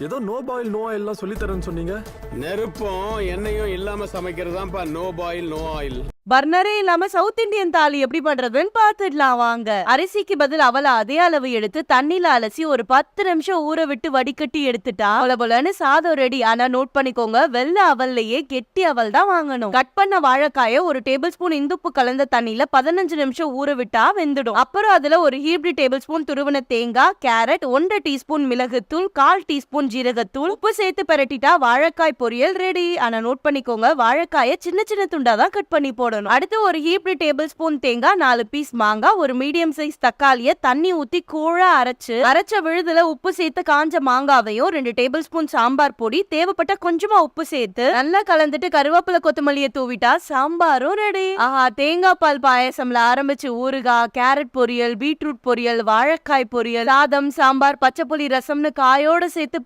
ஏதோ no boil no oil எல்லாம் சொல்லி தரேன்னு சொன்னீங்க. நெருப்பும் எண்ணெயும் இல்லாம சமைக்கிறதாப்பா நோ பாயில் நோ ஆயில். பர்னரே இல்லாம சவுத் இந்தியன் தாலி எப்படி பண்றதுன்னு பாத்துடலாம் வாங்க. அரிசிக்கு பதில் அவல அதே அளவு எடுத்து தண்ணில அலசி ஒரு 10 நிமிஷம் ஊற விட்டு வடிகட்டி எடுத்துட்டா போலன்னு சாதம் ரெடி. ஆனா நோட் பண்ணிக்கோங்க, வெள்ளை அவல்லையே கெட்டி அவல் தான் வாங்கணும். கட் பண்ண வாழைக்காய ஒரு டேபிள் ஸ்பூன் இந்துப்பு கலந்த தண்ணியில 15 நிமிஷம் ஊற விட்டா வெந்துடும். அப்புறம் அதுல ஒரு ஹீப்ரி டேபிள் ஸ்பூன் துருவன தேங்காய், கேரட், 1 டீஸ்பூன் மிளகுத்தூள், 1/4 டீஸ்பூன் ஜீரகத்தூள், உப்பு சேர்த்து பரட்டிட்டா வாழைக்காய் பொரியல் ரெடி. ஆனா நோட் பண்ணிக்கோங்க, வாழைக்காய சின்ன சின்ன துண்டா தான் கட் பண்ணி போடணும். அடுத்து ஒரு ஹீப்ரி டேபிள் ஸ்பூன் தேங்காய், 4 பீஸ் மாங்காய், ஒரு மீடியம் சைஸ் தக்காளிய தண்ணி ஊத்தி கூழா அரைச்ச விழுதுல உப்பு சேர்த்து காஞ்ச மாங்காவையும் 2 டேபிள் ஸ்பூன் சாம்பார் பொடி, தேவைப்பட்ட கொஞ்சமா உப்பு சேர்த்து நல்லா கலந்துட்டு கருவேப்பிலை கொத்தமல்லிய தூவிட்டா சாம்பாரும் ரெடி. ஆஹா, தேங்காய் பால் பாயசம்ல ஆரம்பிச்சு ஊறுகாய், கேரட் பொரியல், பீட்ரூட் பொரியல், வாழைக்காய் பொரியல், சாதம், சாம்பார், பச்சை புளி ரசம்னு காயோட சேர்த்து